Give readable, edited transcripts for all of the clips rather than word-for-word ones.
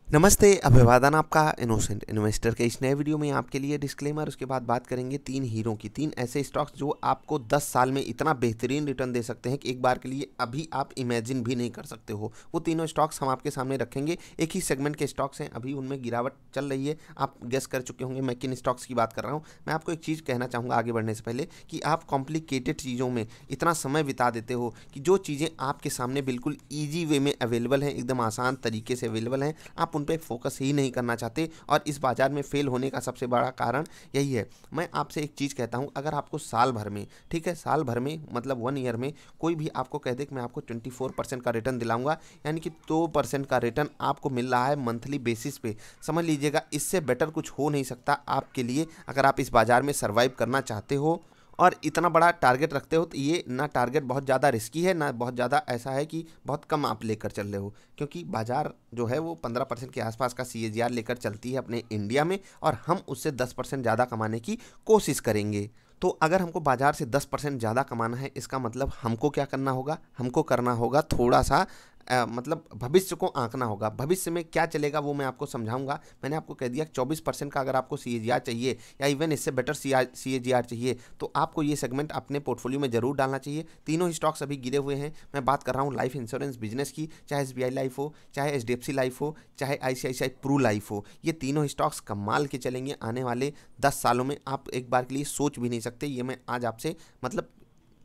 नमस्ते, अभिवादन आपका इनोसेंट इन्वेस्टर के इस नए वीडियो में आपके लिए डिस्क्लेमर। उसके बाद बात करेंगे 3 हीरो की, 3 ऐसे स्टॉक्स जो आपको 10 साल में इतना बेहतरीन रिटर्न दे सकते हैं कि एक बार के लिए अभी आप इमेजिन भी नहीं कर सकते हो। वो तीनों स्टॉक्स हम आपके सामने रखेंगे। एक ही सेगमेंट के स्टॉक्स हैं, अभी उनमें गिरावट चल रही है। आप गेस कर चुके होंगे मैं किन स्टॉक्स की बात कर रहा हूँ। मैं आपको एक चीज़ कहना चाहूँगा आगे बढ़ने से पहले कि आप कॉम्प्लिकेटेड चीज़ों में इतना समय बिता देते हो कि जो चीज़ें आपके सामने बिल्कुल ईजी वे में अवेलेबल हैं, एकदम आसान तरीके से अवेलेबल हैं, आप उन पर फोकस ही नहीं करना चाहते। और इस बाजार में फेल होने का सबसे बड़ा कारण यही है। मैं आपसे एक चीज़ कहता हूं, अगर आपको साल भर में, ठीक है, साल भर में मतलब 1 ईयर में कोई भी आपको कह दे कि मैं आपको 24% का रिटर्न दिलाऊंगा, यानी कि 2% का रिटर्न आपको मिल रहा है मंथली बेसिस पे, समझ लीजिएगा इससे बेटर कुछ हो नहीं सकता आपके लिए। अगर आप इस बाजार में सर्वाइव करना चाहते हो और इतना बड़ा टारगेट रखते हो, तो ये ना टारगेट बहुत ज़्यादा रिस्की है, ना बहुत ज़्यादा ऐसा है कि बहुत कम आप लेकर चल रहे हो, क्योंकि बाजार जो है वो 15% के आसपास का CAGR लेकर चलती है अपने इंडिया में, और हम उससे 10% ज़्यादा कमाने की कोशिश करेंगे। तो अगर हमको बाजार से 10% ज़्यादा कमाना है, इसका मतलब हमको क्या करना होगा? हमको करना होगा थोड़ा सा मतलब भविष्य को आंकना होगा। भविष्य में क्या चलेगा वो मैं आपको समझाऊंगा। मैंने आपको कह दिया 24% का अगर आपको CAGR चाहिए, या इवन इससे बेटर CAGR चाहिए, तो आपको ये सेगमेंट अपने पोर्टफोलियो में जरूर डालना चाहिए। तीनों ही स्टॉक्स अभी गिरे हुए हैं। मैं बात कर रहा हूँ लाइफ इंश्योरेंस बिजनेस की, चाहे SBI लाइफ हो, चाहे HDFC लाइफ हो, चाहे ICICI प्रू लाइफ हो। ये तीनों स्टॉक्स कमाल के चलेंगे आने वाले 10 सालों में। आप एक बार के लिए सोच भी नहीं सकते। ये मैं आज आपसे मतलब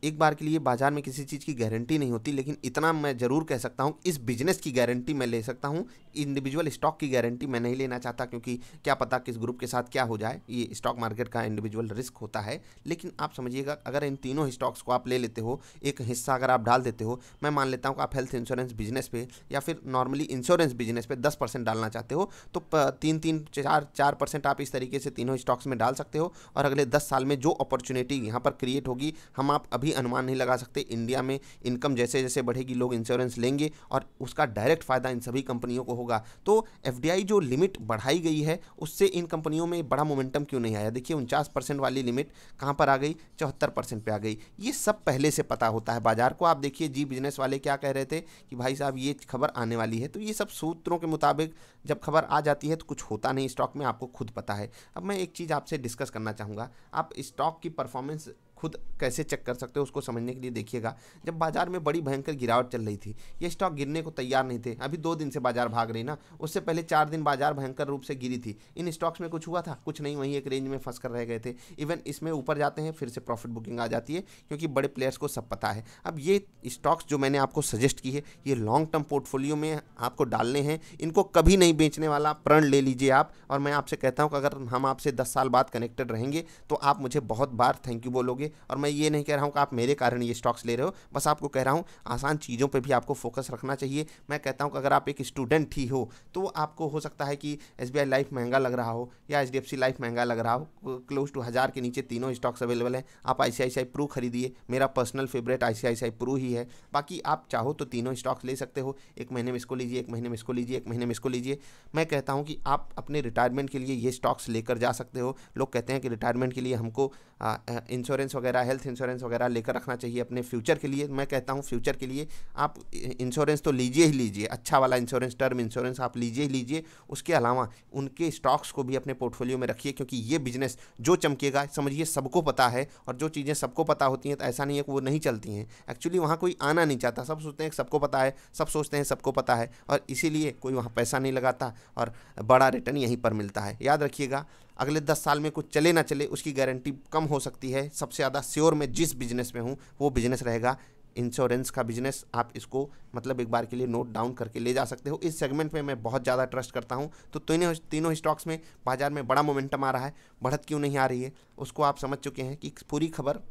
एक बार के लिए बाजार में किसी चीज़ की गारंटी नहीं होती, लेकिन इतना मैं ज़रूर कह सकता हूँ, इस बिजनेस की गारंटी मैं ले सकता हूँ। इंडिविजुअल स्टॉक की गारंटी मैं नहीं लेना चाहता, क्योंकि क्या पता किस ग्रुप के साथ क्या हो जाए। ये स्टॉक मार्केट का इंडिविजुअल रिस्क होता है। लेकिन आप समझिएगा, अगर इन तीनों स्टॉक्स को आप ले लेते हो, एक हिस्सा अगर आप डाल देते हो, मैं मान लेता हूँ कि आप हेल्थ इंश्योरेंस बिजनेस पे या फिर नॉर्मली इंश्योरेंस बिजनेस पे 10% डालना चाहते हो, तो 3-3, 4-4% आप इस तरीके से तीनों स्टॉक्स में डाल सकते हो। और अगले 10 साल में जो अपॉर्चुनिटी यहाँ पर क्रिएट होगी, हम आप अभी अनुमान नहीं लगा सकते। इंडिया में इनकम जैसे जैसे बढ़ेगी, लोग इंश्योरेंस लेंगे और उसका डायरेक्ट फायदा इन सभी कंपनियों को होगा। तो FDI जो लिमिट बढ़ाई गई है, उससे इन कंपनियों में बड़ा मोमेंटम क्यों नहीं आया? देखिए 49% वाली लिमिट कहां पर आ गई? 74% पे आ गई। ये सब पहले से पता होता है बाजार को। आप देखिए जी बिजनेस वाले क्या कह रहे थे कि भाई साहब ये खबर आने वाली है, तो ये सब सूत्रों के मुताबिक जब खबर आ जाती है तो कुछ होता नहीं स्टॉक में, आपको खुद पता है। अब मैं एक चीज़ आपसे डिस्कस करना चाहूँगा। आप स्टॉक की परफॉर्मेंस खुद कैसे चेक कर सकते हो उसको समझने के लिए देखिएगा। जब बाजार में बड़ी भयंकर गिरावट चल रही थी, ये स्टॉक गिरने को तैयार नहीं थे। अभी 2 दिन से बाजार भाग रही ना, उससे पहले 4 दिन बाजार भयंकर रूप से गिरी थी। इन स्टॉक्स में कुछ हुआ था? कुछ नहीं, वहीं एक रेंज में फंस कर रह गए थे। इवन इसमें ऊपर जाते हैं फिर से प्रॉफिट बुकिंग आ जाती है, क्योंकि बड़े प्लेयर्स को सब पता है। अब ये स्टॉक्स जो मैंने आपको सजेस्ट की है, ये लॉन्ग टर्म पोर्टफोलियो में आपको डालने हैं। इनको कभी नहीं बेचने वाला प्रण ले लीजिए आप। और मैं आपसे कहता हूँ कि अगर हम आपसे 10 साल बाद कनेक्टेड रहेंगे तो आप मुझे बहुत बार थैंक यू बोलोगे। और मैं ये नहीं कह रहा हूँ कि आप मेरे कारण ये स्टॉक्स ले रहे हो, बस आपको कह रहा हूँ आसान चीज़ों पे भी आपको फोकस रखना चाहिए। मैं कहता हूँ कि अगर आप एक स्टूडेंट ही हो तो आपको हो सकता है कि SBI लाइफ महंगा लग रहा हो या HDFC लाइफ महंगा लग रहा हो, क्लोज टू 1000 के नीचे तीनों स्टॉक्स अवेलेबल हैं। आप ICICI प्रू खरीदिए, मेरा पर्सनल फेवरेट ICICI प्रू ही है। बाकी आप चाहो तो तीनों स्टॉक्स ले सकते हो। एक महीने में इसको लीजिए, एक महीने में इसको लीजिए, एक महीने में इसको लीजिए। मैं कहता हूँ कि आप अपने रिटायरमेंट के लिए ये स्टॉक्स लेकर जा सकते हो। लोग कहते हैं कि रिटायरमेंट के लिए हमको इंश्योरेंस वगैरह, हेल्थ इंश्योरेंस वगैरह लेकर रखना चाहिए अपने फ्यूचर के लिए। मैं कहता हूँ फ्यूचर के लिए आप इंश्योरेंस तो लीजिए ही लीजिए, अच्छा वाला इंश्योरेंस, टर्म इंश्योरेंस आप लीजिए ही लीजिए। उसके अलावा उनके स्टॉक्स को भी अपने पोर्टफोलियो में रखिए, क्योंकि ये बिजनेस जो चमकेगा, समझिए सबको पता है। और जो चीज़ें सबको पता होती हैं तो ऐसा नहीं है कि वो नहीं चलती हैं। एक्चुअली वहाँ कोई आना नहीं चाहता, सब सोचते हैं सबको पता है, सब सोचते हैं सबको पता है, और इसीलिए कोई वहाँ पैसा नहीं लगाता और बड़ा रिटर्न यहीं पर मिलता है। याद रखिएगा, अगले 10 साल में कुछ चले ना चले उसकी गारंटी कम हो सकती है। सबसे ज़्यादा श्योर मैं जिस बिजनेस में हूँ वो बिजनेस रहेगा इंश्योरेंस का बिजनेस। आप इसको मतलब एक बार के लिए नोट डाउन करके ले जा सकते हो। इस सेगमेंट में मैं बहुत ज़्यादा ट्रस्ट करता हूँ। तो तीनों स्टॉक्स में बाजार में बड़ा मोमेंटम आ रहा है, बढ़त क्यों नहीं आ रही है उसको आप समझ चुके हैं कि पूरी खबर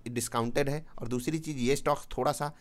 डिस्काउंटेड है। और दूसरी चीज़, ये स्टॉक्स थोड़ा सा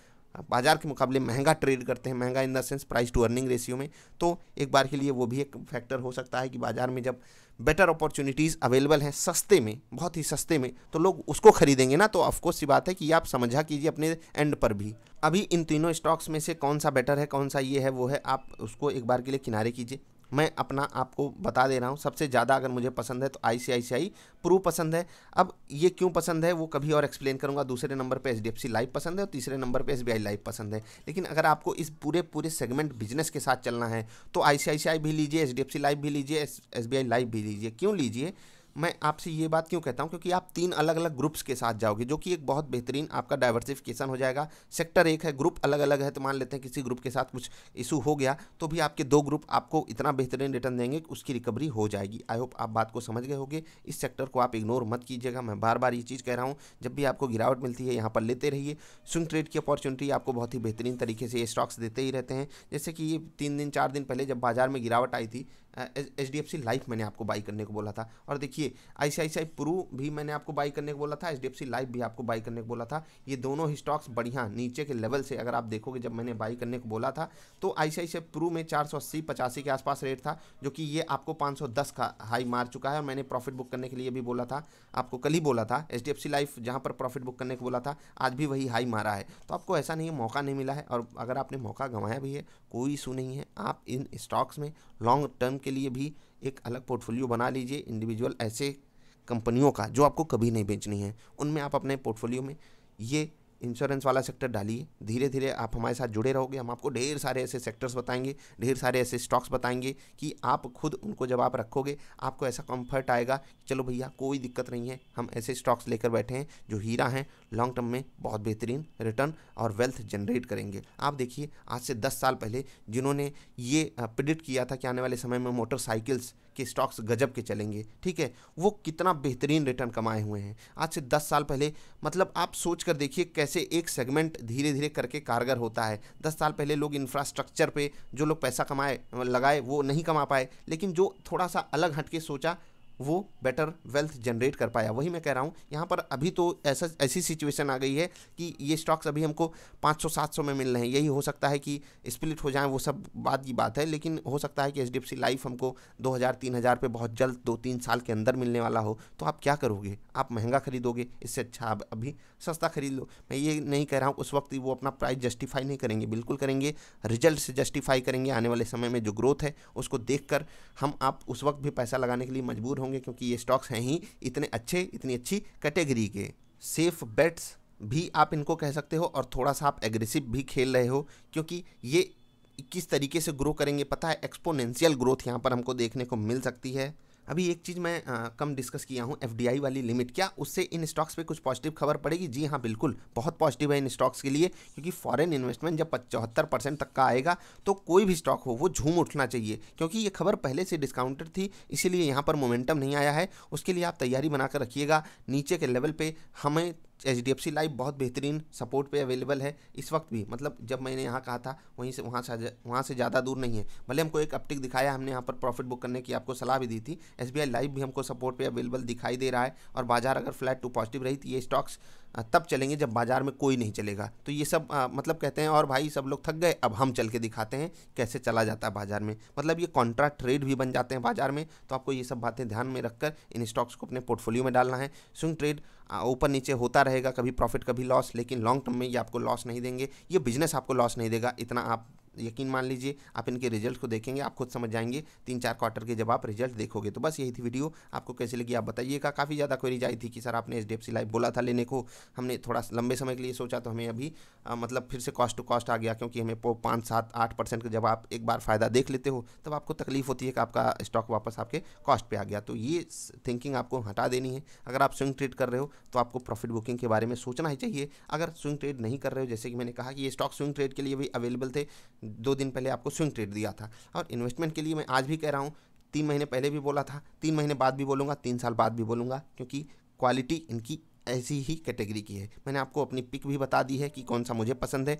बाजार के मुकाबले महंगा ट्रेड करते हैं, महंगा in the sense price to earning ratio में। तो एक बार के लिए वो भी एक फैक्टर हो सकता है कि बाजार में जब बेटर अपॉर्चुनिटीज़ अवेलेबल हैं सस्ते में, बहुत ही सस्ते में, तो लोग उसको खरीदेंगे ना। तो ऑफकोर्स सी बात है कि आप समझा कीजिए अपने एंड पर भी। अभी इन तीनों स्टॉक्स में से कौन सा बेटर है, कौन सा ये है वो है, आप उसको एक बार के लिए किनारे कीजिए। मैं अपना आपको बता दे रहा हूँ, सबसे ज़्यादा अगर मुझे पसंद है तो आईसीआईसीआई प्रू पसंद है। अब ये क्यों पसंद है वो कभी और एक्सप्लेन करूँगा। दूसरे नंबर पे एचडीएफसी लाइफ पसंद है और तीसरे नंबर पे एसबीआई लाइफ पसंद है। लेकिन अगर आपको इस पूरे सेगमेंट बिजनेस के साथ चलना है तो आईसीआईसीआई भी लीजिए, एचडीएफसी लाइफ भी लीजिए, एसबीआई लाइफ भी लीजिए। क्यों लीजिए, मैं आपसे ये बात क्यों कहता हूँ, क्योंकि आप 3 अलग अलग ग्रुप्स के साथ जाओगे, जो कि एक बहुत बेहतरीन आपका डाइवर्सिफिकेशन हो जाएगा। सेक्टर एक है, ग्रुप अलग अलग है, तो मान लेते हैं किसी ग्रुप के साथ कुछ इशू हो गया तो भी आपके 2 ग्रुप आपको इतना बेहतरीन रिटर्न देंगे कि उसकी रिकवरी हो जाएगी। आई होप आप बात को समझ गए होंगे। इस सेक्टर को आप इग्नोर मत कीजिएगा, मैं बार बार ये चीज़ कह रहा हूँ। जब भी आपको गिरावट मिलती है यहाँ पर लेते रहिए। स्विंग ट्रेड की अपॉर्चुनिटी आपको बहुत ही बेहतरीन तरीके से ये स्टॉक्स देते ही रहते हैं। जैसे कि ये 3 दिन 4 दिन पहले जब बाजार में गिरावट आई थी, एचडीएफसी लाइफ मैंने आपको बाई करने को बोला था, और देखिए आईसीआईसीआई प्रू भी मैंने आपको बाई करने को बोला था, एचडीएफसी लाइफ भी आपको बाई करने को बोला था। ये दोनों ही स्टॉक्स बढ़िया नीचे के लेवल से अगर आप देखोगे, जब मैंने बाई करने को बोला था तो आईसीआईसीआई प्रू में 480-85 के आसपास रेट था, जो कि ये आपको 510 का हाई मार चुका है। और मैंने प्रॉफिट बुक करने के लिए भी बोला था, आपको कल ही बोला था। एचडीएफसी लाइफ जहाँ पर प्रॉफिट बुक करने को बोला था, आज भी वही हाई मारा है। तो आपको ऐसा नहीं है मौका नहीं मिला है, और अगर आपने मौका गंवाया भी है कोई इशू नहीं है। आप इन स्टॉक्स में लॉन्ग टर्म के लिए भी एक अलग पोर्टफोलियो बना लीजिए। इंडिविजुअल ऐसे कंपनियों का जो आपको कभी नहीं बेचनी है, उनमें आप अपने पोर्टफोलियो में ये इंश्योरेंस वाला सेक्टर डालिए। धीरे धीरे आप हमारे साथ जुड़े रहोगे, हम आपको ढेर सारे ऐसे सेक्टर्स बताएंगे, ढेर सारे ऐसे स्टॉक्स बताएंगे कि आप खुद उनको जब आप रखोगे आपको ऐसा कंफर्ट आएगा कि चलो भैया कोई दिक्कत नहीं है, हम ऐसे स्टॉक्स लेकर बैठे हैं जो हीरा हैं, लॉन्ग टर्म में बहुत बेहतरीन रिटर्न और वेल्थ जनरेट करेंगे। आप देखिए आज से 10 साल पहले जिन्होंने ये प्रिडिक्ट किया था कि आने वाले समय में मोटरसाइकिल्स के स्टॉक्स गजब के चलेंगे, ठीक है, वो कितना बेहतरीन रिटर्न कमाए हुए हैं आज से 10 साल पहले। मतलब आप सोच कर देखिए कैसे एक सेगमेंट धीरे धीरे करके कारगर होता है। 10 साल पहले लोग इंफ्रास्ट्रक्चर पे जो लोग पैसा लगाए वो नहीं कमा पाए, लेकिन जो थोड़ा सा अलग हटके सोचा वो बेटर वेल्थ जनरेट कर पाया। वही मैं कह रहा हूँ, यहाँ पर अभी तो ऐसी सिचुएशन आ गई है कि ये स्टॉक्स अभी हमको 500-700 में मिल रहे हैं। यही हो सकता है कि स्प्लिट हो जाए, वो सब बात की बात है, लेकिन हो सकता है कि एचडीएफसी लाइफ हमको 2000-3000 पे बहुत जल्द 2-3 साल के अंदर मिलने वाला हो। तो आप क्या करोगे, आप महंगा खरीदोगे? इससे अच्छा आप अभी सस्ता खरीद लो। मैं ये नहीं कह रहा हूँ उस वक्त वो अपना प्राइस जस्टिफाई नहीं करेंगे, बिल्कुल करेंगे, रिजल्ट से जस्टिफाई करेंगे। आने वाले समय में जो ग्रोथ है उसको देखकर हम आप उस वक्त भी पैसा लगाने के लिए मजबूर होंगे, क्योंकि ये स्टॉक्स हैं ही इतने अच्छे, इतनी अच्छी कैटेगरी के। सेफ बेट्स भी आप इनको कह सकते हो, और थोड़ा सा आप एग्रेसिव भी खेल रहे हो, क्योंकि ये किस तरीके से ग्रो करेंगे पता है, एक्सपोनेंशियल ग्रोथ यहाँ पर हमको देखने को मिल सकती है। अभी एक चीज़ मैं कम डिस्कस किया हूँ, एफडीआई वाली लिमिट, क्या उससे इन स्टॉक्स पे कुछ पॉजिटिव खबर पड़ेगी? जी हाँ बिल्कुल, बहुत पॉजिटिव है इन स्टॉक्स के लिए, क्योंकि फॉरेन इन्वेस्टमेंट जब 75% तक का आएगा तो कोई भी स्टॉक हो वो झूम उठना चाहिए, क्योंकि ये खबर पहले से डिस्काउंटेड थी, इसीलिए यहाँ पर मोमेंटम नहीं आया है। उसके लिए आप तैयारी बनाकर रखिएगा। नीचे के लेवल पे हमें एचडीएफसी लाइफ बहुत बेहतरीन सपोर्ट पे अवेलेबल है इस वक्त भी, मतलब जब मैंने यहाँ कहा था वहीं से वहाँ से ज़्यादा दूर नहीं है। भले हमको एक अपटिक दिखाया, हमने यहाँ पर प्रॉफिट बुक करने की आपको सलाह भी दी थी। एसबीआई लाइफ भी हमको सपोर्ट पे अवेलेबल दिखाई दे रहा है, और बाजार अगर फ्लैट टू पॉजिटिव रही तो ये स्टॉक्स तब चलेंगे जब बाजार में कोई नहीं चलेगा। तो ये सब मतलब कहते हैं और भाई सब लोग थक गए, अब हम चल के दिखाते हैं कैसे चला जाता है बाजार में, मतलब ये कॉन्ट्रा ट्रेड भी बन जाते हैं बाजार में। तो आपको ये सब बातें ध्यान में रखकर इन स्टॉक्स को अपने पोर्टफोलियो में डालना है। स्विंग ट्रेड ऊपर नीचे होता रहेगा, कभी प्रॉफिट कभी लॉस, लेकिन लॉन्ग टर्म में ये आपको लॉस नहीं देंगे, ये बिजनेस आपको लॉस नहीं देगा, इतना आप यकीन मान लीजिए। आप इनके रिजल्ट को देखेंगे, आप खुद समझ जाएंगे 3-4 क्वार्टर के जब आप रिजल्ट देखोगे। तो बस यही थी वीडियो, आपको कैसी लगी आप बताइएगा। काफ़ी ज़्यादा क्वेरीज आई थी कि सर आपने एचडीएफसी लाइफ बोला था लेने को, हमने थोड़ा लंबे समय के लिए सोचा, तो हमें अभी मतलब फिर से कॉस्ट टू कॉस्ट आ गया, क्योंकि हमें 5-7-8% का जब आप एक बार फ़ायदा देख लेते हो तब आपको तकलीफ होती है कि आपका स्टॉक वापस आपके कॉस्ट पे आ गया। तो ये थिंकिंग आपको हटा देनी है। अगर आप स्विंग ट्रेड कर रहे हो तो आपको प्रॉफिट बुकिंग के बारे में सोचना ही चाहिए। अगर स्विंग ट्रेड नहीं कर रहे हो, जैसे कि मैंने कहा कि ये स्टॉक स्विंग ट्रेड के लिए भी अवेलेबल थे, 2 दिन पहले आपको स्विंग ट्रेड दिया था। और इन्वेस्टमेंट के लिए मैं आज भी कह रहा हूँ, 3 महीने पहले भी बोला था, 3 महीने बाद भी बोलूँगा, 3 साल बाद भी बोलूँगा, क्योंकि क्वालिटी इनकी ऐसी ही कैटेगरी की है। मैंने आपको अपनी पिक भी बता दी है कि कौन सा मुझे पसंद है,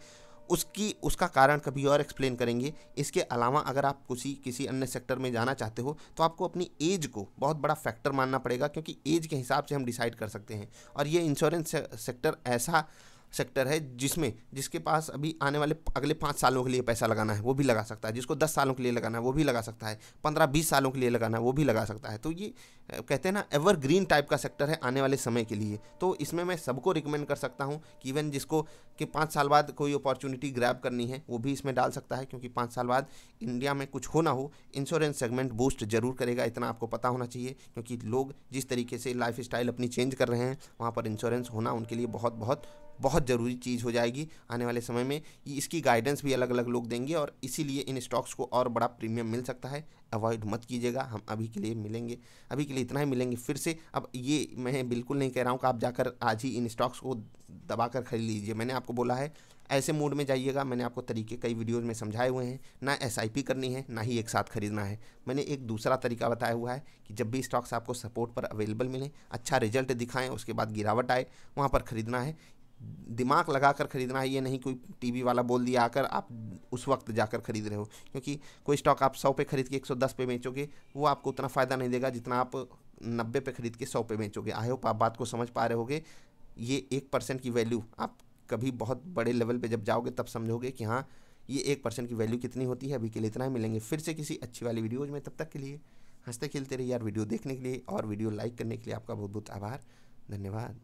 उसका कारण कभी और एक्सप्लेन करेंगे। इसके अलावा अगर आप किसी अन्य सेक्टर में जाना चाहते हो तो आपको अपनी एज को बहुत बड़ा फैक्टर मानना पड़ेगा, क्योंकि एज के हिसाब से हम डिसाइड कर सकते हैं। और ये इंश्योरेंस सेक्टर ऐसा सेक्टर है जिसके पास अभी आने वाले अगले 5 सालों के लिए पैसा लगाना है वो भी लगा सकता है, जिसको 10 सालों के लिए लगाना है वो भी लगा सकता है, 15-20 सालों के लिए लगाना है वो भी लगा सकता है। तो ये कहते हैं ना एवरग्रीन टाइप का सेक्टर है आने वाले समय के लिए। तो इसमें मैं सबको रिकमेंड कर सकता हूँ कि इवन जिसको कि 5 साल बाद कोई अपॉर्चुनिटी ग्रैब करनी है वो भी इसमें डाल सकता है, क्योंकि 5 साल बाद इंडिया में कुछ हो ना हो इंश्योरेंस सेगमेंट बूस्ट जरूर करेगा, इतना आपको पता होना चाहिए। क्योंकि लोग जिस तरीके से लाइफ स्टाइल अपनी चेंज कर रहे हैं वहाँ पर इंश्योरेंस होना उनके लिए बहुत बहुत बहुत ज़रूरी चीज़ हो जाएगी आने वाले समय में। इसकी गाइडेंस भी अलग अलग लोग देंगे और इसीलिए इन स्टॉक्स को और बड़ा प्रीमियम मिल सकता है। अवॉइड मत कीजिएगा। हम अभी के लिए मिलेंगे, अभी के लिए इतना ही मिलेंगे फिर से। अब ये मैं बिल्कुल नहीं कह रहा हूँ कि आप जाकर आज ही इन स्टॉक्स को दबाकर खरीद लीजिए। मैंने आपको बोला है ऐसे मूड में जाइएगा। मैंने आपको तरीके कई वीडियोज़ में समझाए हुए हैं, ना SIP करनी है ना ही एक साथ खरीदना है। मैंने एक दूसरा तरीका बताया हुआ है कि जब भी स्टॉक्स आपको सपोर्ट पर अवेलेबल मिले, अच्छा रिजल्ट दिखाएं, उसके बाद गिरावट आए, वहाँ पर खरीदना है। दिमाग लगाकर खरीदना है, ये नहीं कोई टीवी वाला बोल दिया आकर आप उस वक्त जाकर खरीद रहे हो। क्योंकि कोई स्टॉक आप 100 पे खरीद के 110 पे बेचोगे वो आपको उतना फ़ायदा नहीं देगा जितना आप 90 पे खरीद के 100 पे बेचोगे। आई होप आप बात को समझ पा रहे होगे। ये 1% की वैल्यू आप कभी बहुत बड़े लेवल पे जब जाओगे तब समझोगे कि हाँ ये 1% की वैल्यू कितनी होती है। अभी के लिए इतना ही, मिलेंगे फिर से किसी अच्छी वाली वीडियोज में। तब तक के लिए हंसते खेलते रहिए यार। वीडियो देखने के लिए और वीडियो लाइक करने के लिए आपका बहुत बहुत आभार, धन्यवाद।